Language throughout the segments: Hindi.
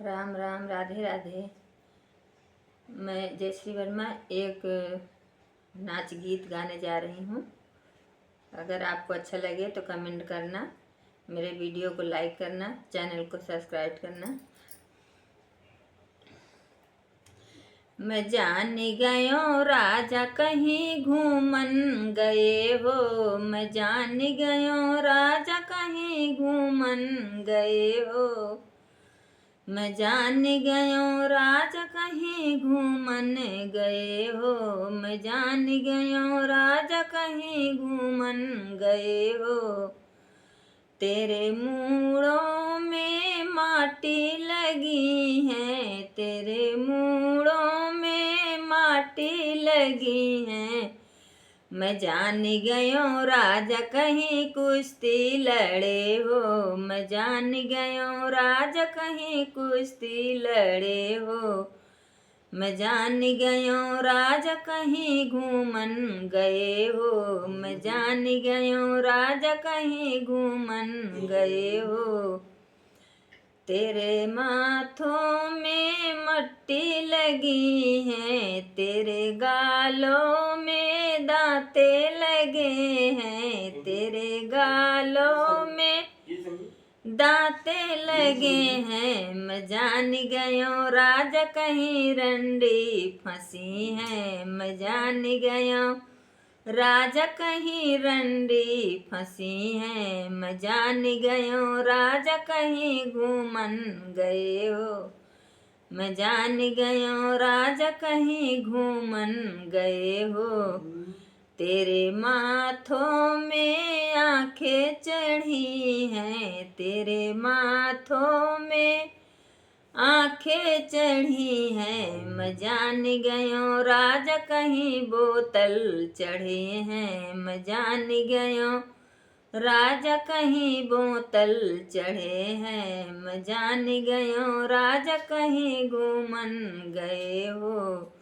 राम राम, राधे राधे। मैं जयश्री वर्मा एक नाच गीत गाने जा रही हूँ। अगर आपको अच्छा लगे तो कमेंट करना, मेरे वीडियो को लाइक करना, चैनल को सब्सक्राइब करना। मैं जान गयो राजा कहीं घूमन गए हो, मैं जान गयो राजा कहीं घूमन गए हो, मैं जान गयो राजा कहीं घूमन गए हो, मैं जान गयो राजा कहीं घूमन गए हो। तेरे मूड़ों में माटी लगी है, तेरे मूड़ों में माटी लगी है, मैं जान गयो राजा कहीं कुश्ती लड़े हो, मैं जान गयो राजा कहीं कुश्ती लड़े हो, मैं जान गयो राजा कहीं घूमन गए हो, मैं जान गयो राजा कहीं घूमन गए हो। तेरे माथों में मट्टी लगी है, तेरे गालों में दांते लगे हैं, तेरे गालों में दांते लगे हैं, मैं जान गयो राजा कहीं रंडी फंसी है, मैं जान गयो राजा कहीं रंडी फंसी है, मैं जान गयो राजा कहीं घूमन गए हो, मैं जान गयो राजा कहीं घूमन गए हो। तेरे माथों में आंखें चढ़ी हैं, तेरे माथों में आंखें चढ़ी हैं, मैं जान गयो राजा कहीं बोतल चढ़े हैं, मैं जान गयो राजा कहीं बोतल चढ़े हैं, मैं जान गयो राजा कहीं घूमन गए हो,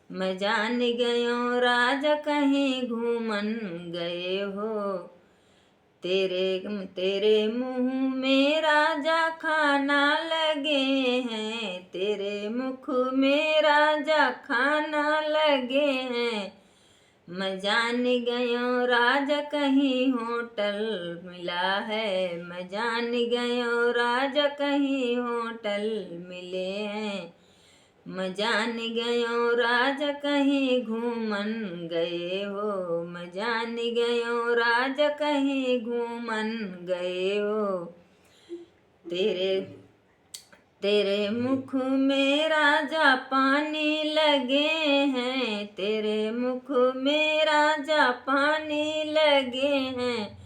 मैं जान गयो राजा कहीं घूमन गए हो। तेरे मुँह में राजा खाना लगे हैं, तेरे मुख में राजा खाना लगे हैं, मैं जान गयो राजा कहीं होटल मिला है, मैं जान गयो राजा कहीं होटल मिले हैं, मैं जान गयो राजा कहीं घूमन गए हो, मैं जान गयो राजा कहीं घूमन गए हो। तेरे मुख में राजा पानी लगे हैं, तेरे मुख में राजा पानी लगे हैं,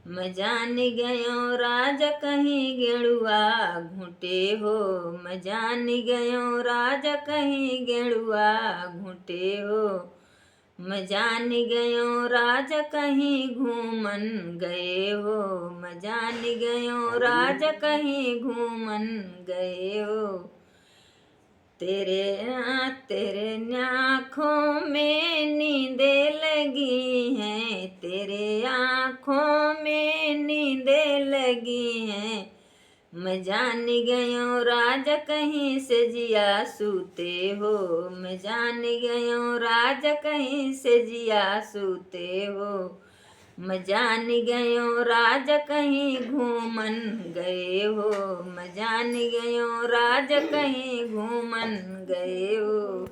मैं जान गयो राजा कहीं गेड़ुआ घुटे हो, मैं जान गयो राजा कहीं गेड़ुआ घुटे हो, मैं जान गयो राजा कहीं घूमन गए हो, मैं जान गयो राजा कहीं घूमन गए हो। तेरे आँखों में नींदें लगी हैं, तेरे आँखों में नींदें लगी हैं, मैं जान गयो राजा कहीं से जिया सूते हो, मैं जान गयो राजा कहीं से जिया सूते हो, मैं जान गयो राजा कहीं घूमन गए हो, मैं जान गयो राजा कहीं घूमन गए हो।